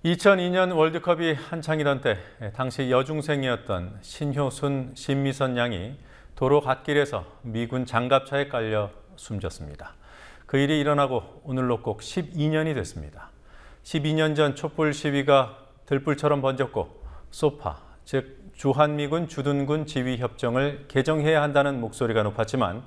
2002년 월드컵이 한창이던 때 당시 여중생이었던 신효순, 신미선 양이 도로 갓길에서 미군 장갑차에 깔려 숨졌습니다. 그 일이 일어나고 오늘로 꼭 12년이 됐습니다. 12년 전 촛불 시위가 들불처럼 번졌고 소파, 즉 주한미군 주둔군 지휘협정을 개정해야 한다는 목소리가 높았지만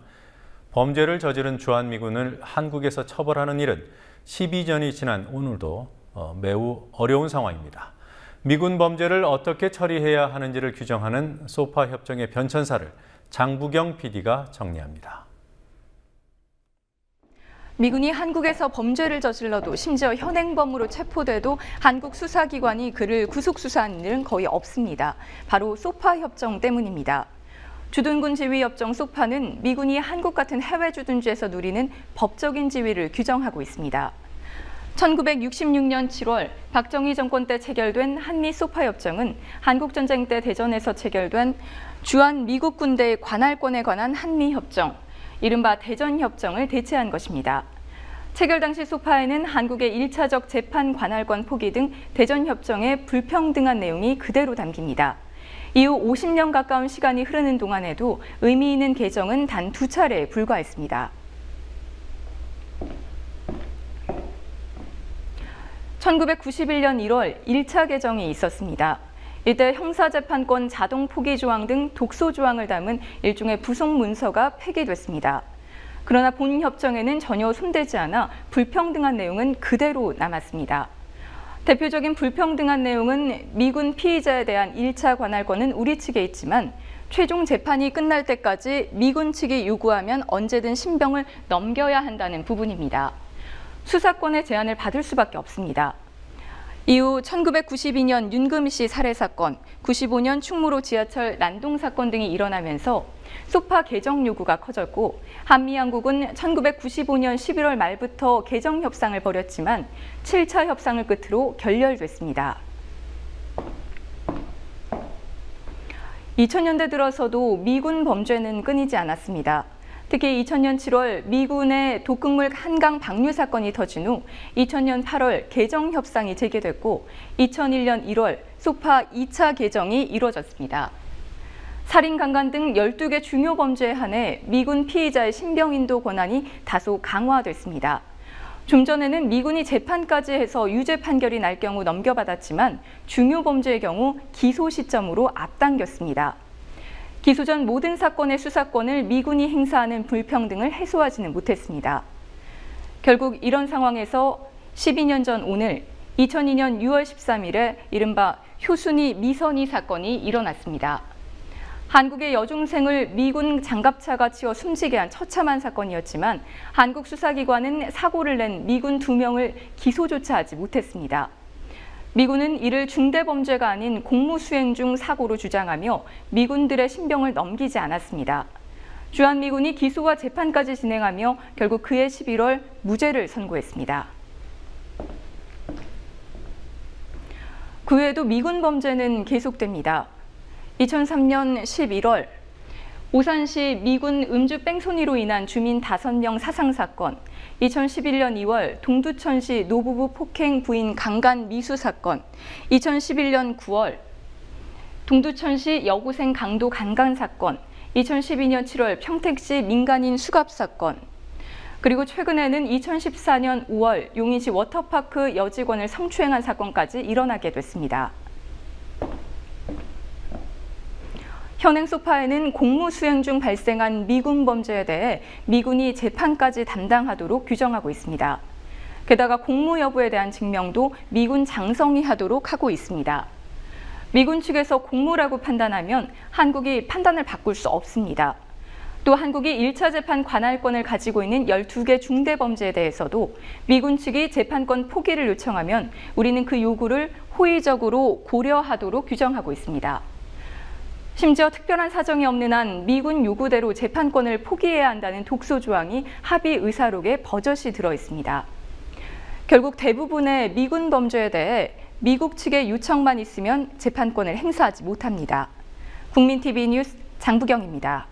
범죄를 저지른 주한미군을 한국에서 처벌하는 일은 12년이 지난 오늘도 매우 어려운 상황입니다. 미군 범죄를 어떻게 처리해야 하는지를 규정하는 소파 협정의 변천사를 장부경 PD가 정리합니다. 미군이 한국에서 범죄를 저질러도 심지어 현행범으로 체포돼도 한국 수사기관이 그를 구속수사하는 일은 거의 없습니다. 바로 소파 협정 때문입니다. 주둔군 지휘협정 소파는 미군이 한국 같은 해외 주둔지에서 누리는 법적인 지위를 규정하고 있습니다. 1966년 7월 박정희 정권 때 체결된 한미 소파 협정은 한국전쟁 때 대전에서 체결된 주한 미국 군대의 관할권에 관한 한미 협정, 이른바 대전협정을 대체한 것입니다. 체결 당시 소파에는 한국의 1차적 재판 관할권 포기 등 대전협정의 불평등한 내용이 그대로 담깁니다. 이후 50년 가까운 시간이 흐르는 동안에도 의미 있는 개정은 단 2차례에 불과했습니다. 1991년 1월 1차 개정이 있었습니다. 이때 형사재판권 자동 포기 조항 등 독소 조항을 담은 일종의 부속 문서가 폐기됐습니다. 그러나 본 협정에는 전혀 손대지 않아 불평등한 내용은 그대로 남았습니다. 대표적인 불평등한 내용은 미군 피의자에 대한 1차 관할권은 우리 측에 있지만 최종 재판이 끝날 때까지 미군 측이 요구하면 언제든 신병을 넘겨야 한다는 부분입니다. 수사권의 제한을 받을 수밖에 없습니다. 이후 1992년 윤금희 씨 살해 사건, 95년 충무로 지하철 난동 사건 등이 일어나면서 소파 개정 요구가 커졌고 한미양국은 1995년 11월 말부터 개정 협상을 벌였지만 7차 협상을 끝으로 결렬됐습니다. 2000년대 들어서도 미군 범죄는 끊이지 않았습니다. 특히 2000년 7월 미군의 독극물 한강 방류 사건이 터진 후 2000년 8월 개정 협상이 재개됐고 2001년 1월 소파 2차 개정이 이루어졌습니다. 살인, 강간 등 12개 중요 범죄에 한해 미군 피의자의 신병 인도 권한이 다소 강화됐습니다. 좀 전에는 미군이 재판까지 해서 유죄 판결이 날 경우 넘겨받았지만 중요 범죄의 경우 기소 시점으로 앞당겼습니다. 기소 전 모든 사건의 수사권을 미군이 행사하는 불평등을 해소하지는 못했습니다. 결국 이런 상황에서 12년 전 오늘 2002년 6월 13일에 이른바 효순이 미선이 사건이 일어났습니다. 한국의 여중생을 미군 장갑차가 치어 숨지게 한 처참한 사건이었지만 한국 수사기관은 사고를 낸 미군 2명을 기소조차 하지 못했습니다. 미군은 이를 중대범죄가 아닌 공무수행 중 사고로 주장하며 미군들의 신병을 넘기지 않았습니다. 주한미군이 기소와 재판까지 진행하며 결국 그해 11월 무죄를 선고했습니다. 그 외에도 미군 범죄는 계속됩니다. 2003년 11월 오산시 미군 음주 뺑소니로 인한 주민 5명 사상 사건, 2011년 2월 동두천시 노부부 폭행 부인 강간 미수 사건, 2011년 9월 동두천시 여고생 강도 강간 사건, 2012년 7월 평택시 민간인 수갑 사건, 그리고 최근에는 2014년 5월 용인시 워터파크 여직원을 성추행한 사건까지 일어나게 됐습니다. 현행 소파에는 공무 수행 중 발생한 미군 범죄에 대해 미군이 재판까지 담당하도록 규정하고 있습니다. 게다가 공무 여부에 대한 증명도 미군 장성이 하도록 하고 있습니다. 미군 측에서 공무라고 판단하면 한국이 판단을 바꿀 수 없습니다. 또 한국이 1차 재판 관할권을 가지고 있는 12개 중대범죄에 대해서도 미군 측이 재판권 포기를 요청하면 우리는 그 요구를 호의적으로 고려하도록 규정하고 있습니다. 심지어 특별한 사정이 없는 한 미군 요구대로 재판권을 포기해야 한다는 독소 조항이 합의 의사록에 버젓이 들어 있습니다. 결국 대부분의 미군 범죄에 대해 미국 측의 요청만 있으면 재판권을 행사하지 못합니다. 국민TV 뉴스 장부경입니다.